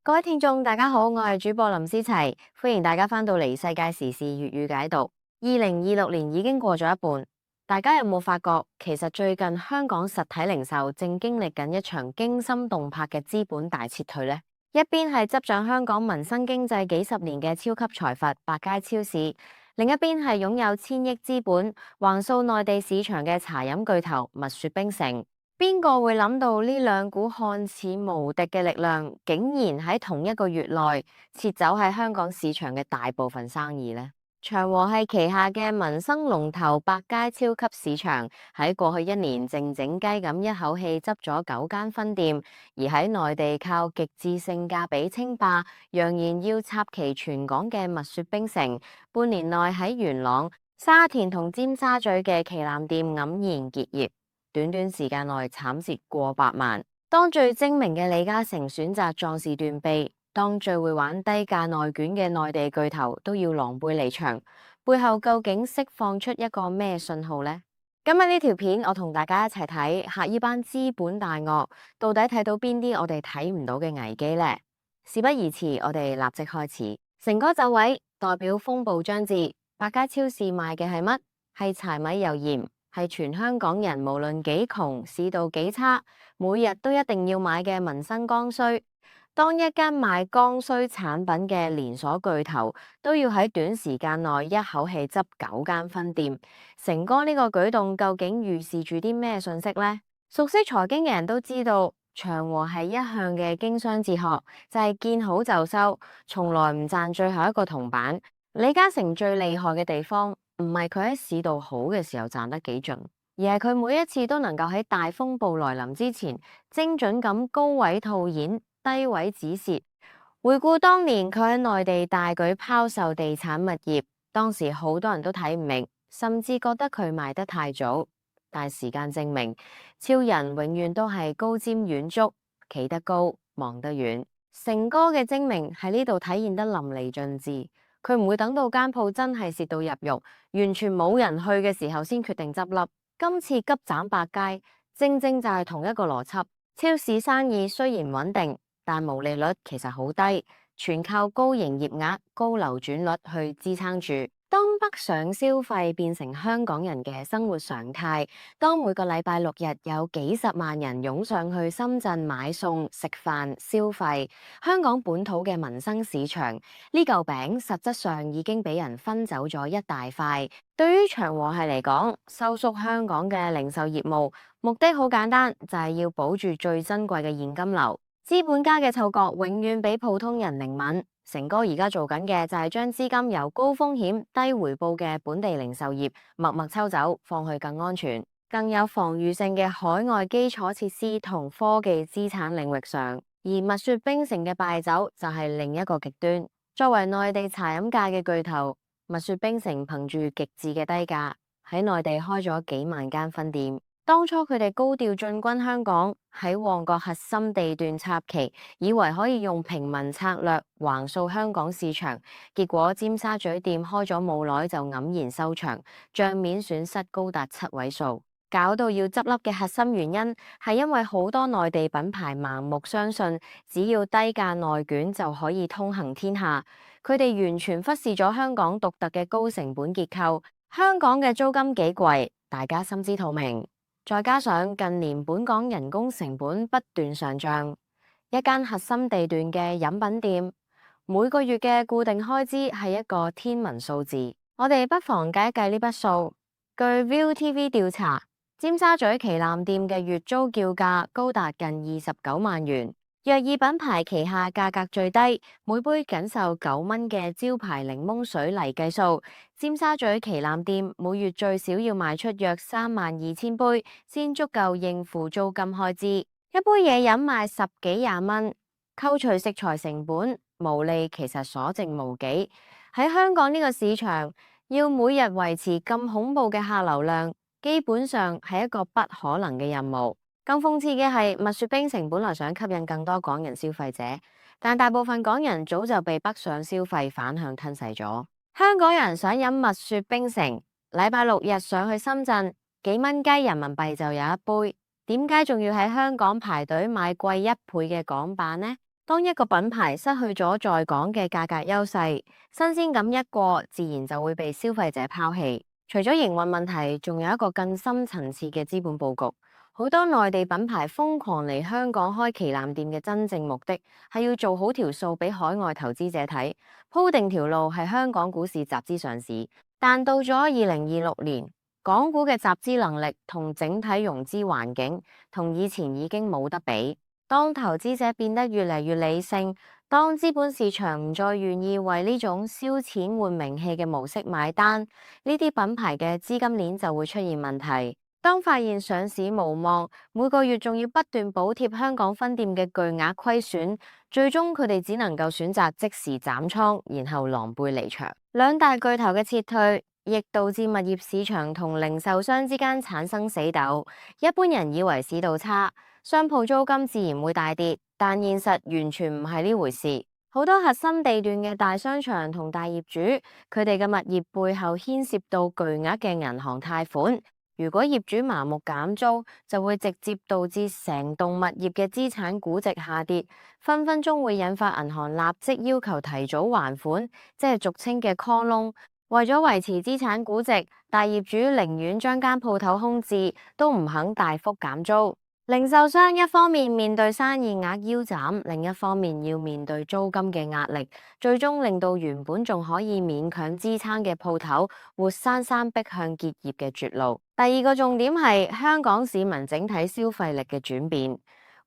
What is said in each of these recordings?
各位聽眾，大家好，我係主播林思齊，歡迎大家返到嚟世界時事粵語解讀。2026年已經過咗一半，大家有冇發覺，其實最近香港實體零售正經歷緊一場驚心動魄嘅資本大撤退呢？一邊係執掌香港民生經濟幾十年嘅超級財閥百佳超市，另一邊係擁有千億資本橫掃內地市場嘅茶飲巨頭蜜雪冰城。邊個會諗到呢兩股看似無敵嘅力量，竟然喺同一個月內撤走喺香港市場嘅大部分生意呢？長和系旗下嘅民生龍頭百佳超級市場喺過去一年靜靜雞咁一口氣執咗9間分店，而喺內地靠極致性價比稱霸，揚言要插旗全港嘅蜜雪冰城，半年內喺元朗、沙田同尖沙咀嘅旗艦店黯然結業。短短時間內慘蝕過百萬。當最精明嘅李嘉誠選擇壯士斷臂，當最會玩低價內卷嘅內地巨頭都要狼狽離場，背後究竟釋放出一個咩信號呢？今日呢條片我同大家一齊睇下呢班資本大鱷到底睇到邊啲我哋睇唔到嘅危機呢？事不宜遲，我哋立即開始。成哥走位，代表風暴將至。百佳超市賣嘅係乜？係柴米油鹽。係全香港人無論幾窮，市道幾差，每日都一定要買嘅民生剛需。當一間賣剛需產品嘅連鎖巨頭都要喺短時間內一口氣執9間分店，成哥呢個舉動究竟預示住啲咩信息呢？熟悉財經嘅人都知道，長和係一向嘅經商哲學，就係見好就收，從來唔賺最後一個銅板。李嘉誠最厲害嘅地方，唔係佢喺市道好嘅時候賺得幾盡，而係佢每一次都能夠喺大風暴來臨之前，精準咁高位套現，低位止蝕。回顧當年佢喺內地大舉拋售地產物業，當時好多人都睇唔明，甚至覺得佢賣得太早。但時間證明，超人永遠都係高瞻遠矚，企得高，望得遠。成哥嘅精明喺呢度體現得淋漓盡致。佢唔會等到間鋪真係蝕到入肉，完全冇人去嘅時候先決定執笠。今次急斬百佳，正正就係同一個邏輯。超市生意雖然穩定，但毛利率其實好低，全靠高營業額、高流轉率去支撐住。當北上消費變成香港人嘅生活常態，當每個禮拜6日有幾十萬人湧上去深圳買餸、食飯、消費，香港本土嘅民生市場呢嚿餅實質上已經俾人分走咗一大塊。對於長和系嚟講，收縮香港嘅零售業務，目的好簡單，就係要保住最珍貴嘅現金流。資本家嘅嗅覺永遠比普通人靈敏。成哥而家做緊嘅就係將資金由高風險低回報嘅本地零售業默默抽走，放去更安全、更有防禦性嘅海外基礎設施同科技資產領域上。而蜜雪冰城嘅敗走就係另一個極端。作為內地茶飲界嘅巨頭，蜜雪冰城憑住極致嘅低價喺內地開咗幾萬間分店。當初佢哋高調進軍香港，喺旺角核心地段插旗，以為可以用平民策略橫掃香港市場，結果尖沙咀店開咗冇耐就黯然收場，賬面損失高達7位數。搞到要執笠嘅核心原因係因為好多內地品牌盲目相信只要低價內卷就可以通行天下，佢哋完全忽視咗香港獨特嘅高成本結構。香港嘅租金幾貴，大家心知肚明。再加上近年本港人工成本不斷上漲，一間核心地段嘅飲品店每個月嘅固定開支係一個天文數字。我哋不妨計一計呢筆數。據 ViuTV 調查，尖沙咀旗艦店嘅月租叫價高達近29萬元。若以品牌旗下價格最低，每杯僅售9蚊嘅招牌檸檬水嚟計數，尖沙咀旗艦店每月最少要賣出約32000杯，先足夠應付租金開支。一杯嘢飲賣10幾20蚊，扣除食材成本，毛利其實所剩無幾。喺香港呢個市場，要每日維持咁恐怖嘅客流量，基本上係一個不可能嘅任務。更諷刺嘅係，蜜雪冰城本來想吸引更多港人消費者，但大部分港人早就被北上消費反向吞噬咗。香港人想飲蜜雪冰城，禮拜6日上去深圳，幾蚊雞人民幣就有一杯，點解仲要喺香港排隊買貴1倍嘅港版呢？當一個品牌失去咗在港嘅價格優勢，新鮮感一過，自然就會被消費者拋棄。除咗營運問題，仲有一個更深層次嘅資本佈局。好多內地品牌瘋狂嚟香港開旗艦店嘅真正目的，係要做好條數俾海外投資者睇，鋪定條路係香港股市集資上市。但到咗2026年，港股嘅集資能力同整體融資環境同以前已經冇得比。當投資者變得越嚟越理性，當資本市場唔再願意為呢種燒錢換名氣嘅模式買單，呢啲品牌嘅資金鏈就會出現問題。當發現上市無望，每個月仲要不斷補貼香港分店嘅巨額虧損，最終佢哋只能夠選擇即時斬倉，然後狼狽離場。兩大巨頭嘅撤退，亦導致物業市場同零售商之間產生死鬥。一般人以為市道差，商鋪租金自然會大跌，但現實完全唔係呢回事。好多核心地段嘅大商場同大業主，佢哋嘅物業背後牽涉到巨額嘅銀行貸款。如果業主盲目減租，就會直接導致成棟物業嘅資產估值下跌，分分鐘會引發銀行立即要求提早還款，即係俗稱嘅 call loan。為咗維持資產估值，大業主寧願將間鋪頭空置，都唔肯大幅減租。零售商一方面面對生意額腰斬，另一方面要面對租金嘅壓力，最終令到原本仲可以勉強支撐嘅鋪頭，活生生逼向結業嘅絕路。第二個重點係香港市民整體消費力嘅轉變。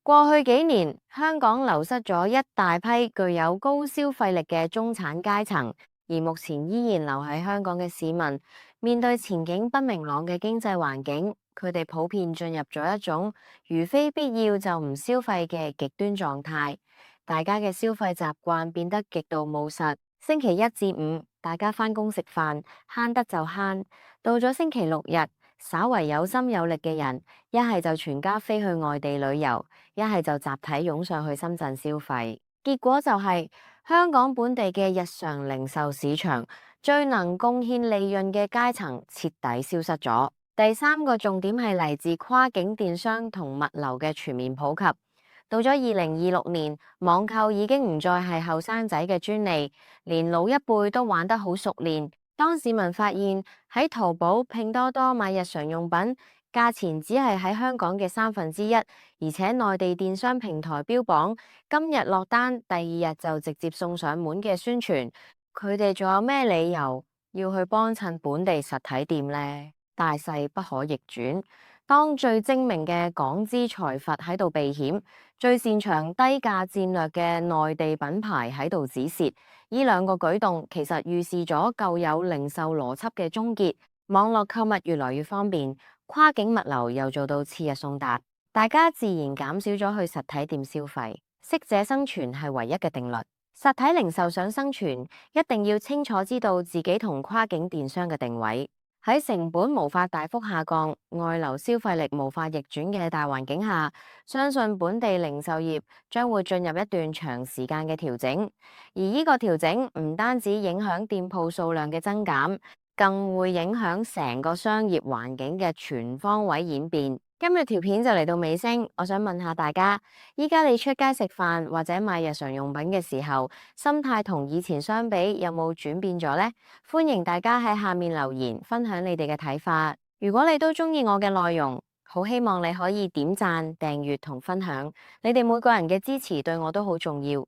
過去幾年，香港流失咗一大批具有高消費力嘅中產階層，而目前依然留喺香港嘅市民，面對前景不明朗嘅經濟環境，佢哋普遍進入咗一種如非必要就唔消費嘅極端狀態。大家嘅消費習慣變得極度務實，星期一至五大家返工食飯，慳得就慳。到咗星期六日，稍為有心有力嘅人，一係就全家飛去外地旅遊，一係就集體湧上去深圳消費。結果就係香港本地嘅日常零售市場，最能貢獻利潤嘅階層徹底消失咗。第三個重點係嚟自跨境電商同物流嘅全面普及。到咗2026年，網購已經唔再係後生仔嘅專利，連老一輩都玩得好熟練。當市民發現喺淘寶、拼多多買日常用品，價錢只係喺香港嘅1/3，而且內地電商平台標榜今日落單，第二日就直接送上門嘅宣傳，佢哋仲有咩理由要去幫襯本地實體店呢？大勢不可逆轉。當最精明嘅港資財閥喺度避險，最擅長低價戰略嘅內地品牌喺度止蝕，呢兩個舉動其實預示咗舊有零售邏輯嘅終結。網絡購物越來越方便，跨境物流又做到次日送達，大家自然減少咗去實體店消費。適者生存係唯一嘅定律。實體零售想生存，一定要清楚知道自己同跨境電商嘅定位。喺成本無法大幅下降、外流消費力無法逆轉嘅大環境下，相信本地零售業將會進入一段長時間嘅調整。而呢個調整唔單止影響店鋪數量嘅增減，更會影響成個商業環境嘅全方位演變。今日條片就嚟到尾聲，我想問下大家，依家你出街食飯或者買日常用品嘅時候，心態同以前相比有冇轉變咗呢？歡迎大家喺下面留言分享你哋嘅睇法。如果你都中意我嘅內容，好希望你可以點讚、訂閱同分享。你哋每個人嘅支持對我都好重要。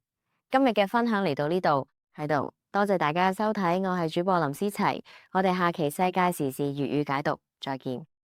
今日嘅分享嚟到呢度，喺度多謝大家嘅收睇，我係主播林思齊，我哋下期世界時事粵語解讀再見。